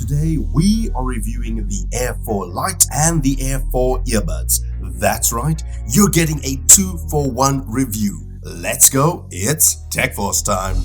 Today we are reviewing the Air4 Lite and the Air4 earbuds. That's right, you're getting a 2-for-1 review. Let's go, it's Tech Force time.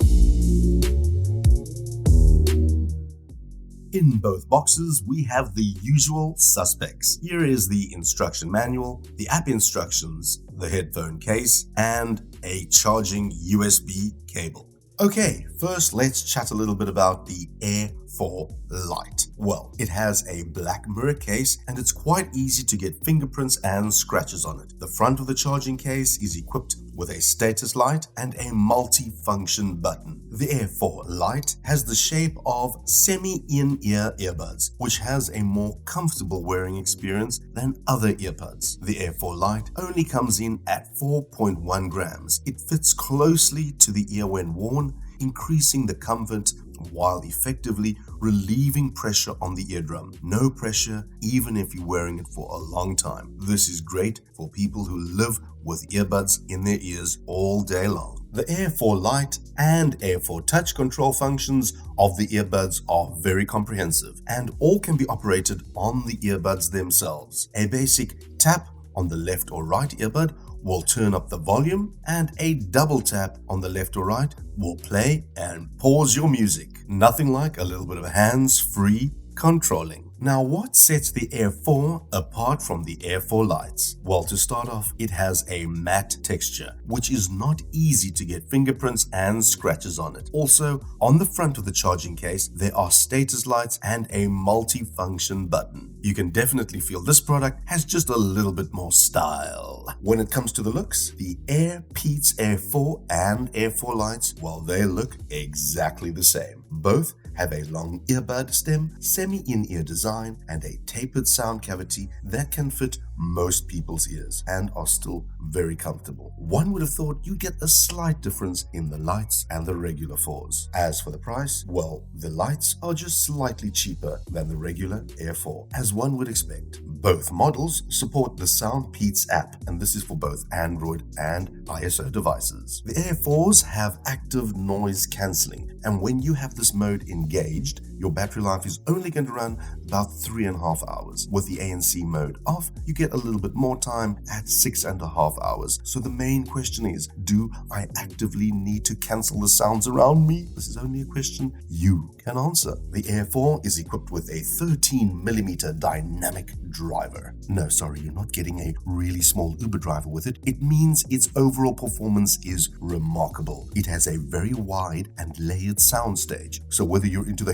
In both boxes, we have the usual suspects. Here is the instruction manual, the app instructions, the headphone case, and a charging USB cable. Okay, first let's chat a little bit about the Air4 Lite. Well, it has a black mirror case and it's quite easy to get fingerprints and scratches on it. The front of the charging case is equipped with a status light and a multi-function button. The Air4 Lite has the shape of semi-in-ear earbuds, which has a more comfortable wearing experience than other earbuds. The Air4 Lite only comes in at 4.1 grams. It fits closely to the ear when worn, increasing the comfort while effectively relieving pressure on the eardrum. No pressure even if you're wearing it for a long time. This is great for people who live with earbuds in their ears all day long. The Air4 Lite and Air4 touch control functions of the earbuds are very comprehensive and all can be operated on the earbuds themselves. A basic tap on the left or right earbud will turn up the volume, and a double tap on the left or right will play and pause your music. Nothing like a little bit of hands-free controlling. Now, what sets the Air4 apart from the Air4 Lites? Well, to start off, it has a matte texture, which is not easy to get fingerprints and scratches on it. Also, on the front of the charging case, there are status lights and a multi-function button. You can definitely feel this product has just a little bit more style. When it comes to the looks, the SoundPEATS Air4 and Air4 Lites, well, they look exactly the same. Both have a long earbud stem, semi-in-ear design, and a tapered sound cavity that can fit most people's ears and are still very comfortable. One would have thought you'd get a slight difference in the Lites and the regular 4s. As for the price, well, the Lites are just slightly cheaper than the regular Air4, as one would expect. Both models support the SoundPEATS app, and this is for both Android and iOS devices. The Air4s have active noise cancelling, and when you have this mode engaged, your battery life is only going to run about 3.5 hours. With the ANC mode off, you get a little bit more time at 6.5 hours. So the main question is, do I actively need to cancel the sounds around me? This is only a question you can answer. The Air4 is equipped with a 13mm dynamic driver. No, sorry, you're not getting a really small Uber driver with it. It means its overall performance is remarkable. It has a very wide and layered soundstage. So whether you're into the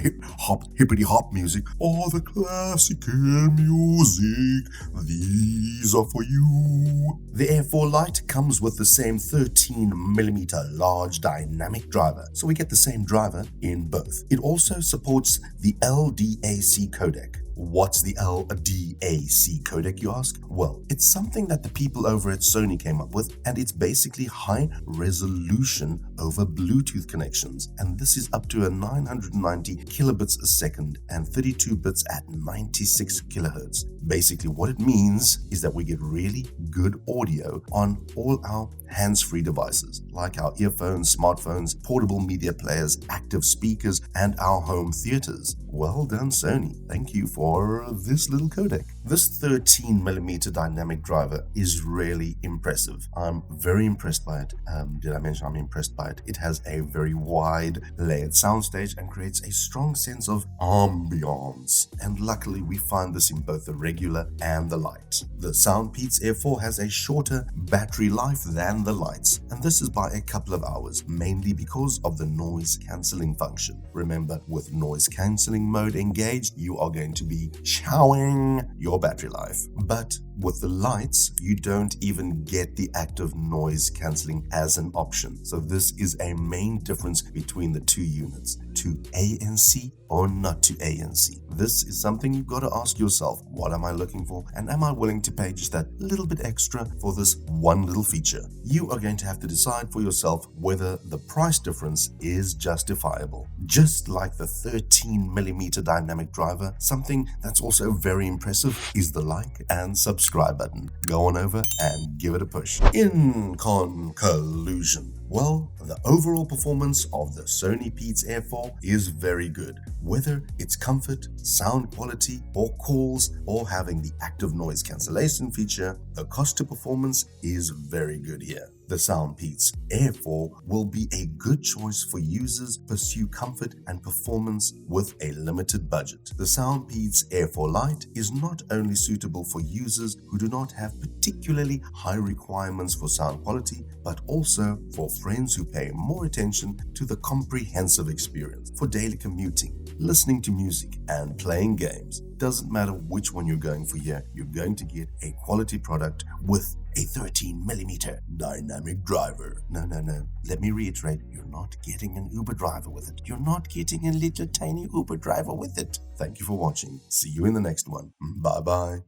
hippity-hop music or the classical music, these are for you. The Air4 Lite comes with the same 13mm large dynamic driver, so we get the same driver in both. It also supports the LDAC codec. What's the LDAC codec, you ask? Well, it's something that the people over at Sony came up with, and it's basically high resolution over Bluetooth connections, and this is up to a 990 kilobits a second and 32 bits at 96 kilohertz. Basically, what it means is that we get really good audio on all our hands-free devices, like our earphones, smartphones, portable media players, active speakers, and our home theaters. Well done, Sony. Thank you for this little codec. This 13mm dynamic driver is really impressive. I'm very impressed by it. Did I mention I'm impressed by it? It has a very wide layered soundstage and creates a strong sense of ambiance. And luckily, we find this in both the regular and the Lite. The SoundPEATS Air4 has a shorter battery life than the Lites, and this is by a couple of hours, mainly because of the noise cancelling function. Remember, with noise cancelling mode engaged, you are going to be chowing your battery life. But with the Lites, you don't even get the active noise cancelling as an option. So this is a main difference between the two units, to ANC or not to ANC. This is something you've got to ask yourself, what am I looking for? And am I willing to pay just that little bit extra for this one little feature? You are going to have to decide for yourself whether the price difference is justifiable. Just like the 13mm dynamic driver, something that's also very impressive is the like and subscribe button. Go on over and give it a push. In conclusion, well, the overall performance of the SoundPEATS Air4 is very good. Whether it's comfort, sound quality, or calls, or having the active noise cancellation feature, the cost to performance is very good here. The SoundPEATS Air4 will be a good choice for users who pursue comfort and performance with a limited budget. The SoundPEATS Air4 Lite is not only suitable for users who do not have particularly high requirements for sound quality, but also for friends who pay more attention to the comprehensive experience. For daily commuting, listening to music, and playing games. Doesn't matter which one you're going for here, you're going to get a quality product with a 13mm dynamic driver. No. Let me reiterate, you're not getting an Uber driver with it. You're not getting a little tiny Uber driver with it. Thank you for watching. See you in the next one. Bye-bye.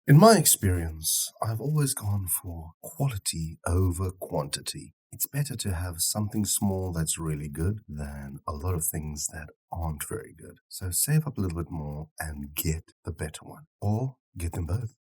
In my experience, I've always gone for quality over quantity. It's better to have something small that's really good than a lot of things that aren't very good. So save up a little bit more and get the better one, or get them both.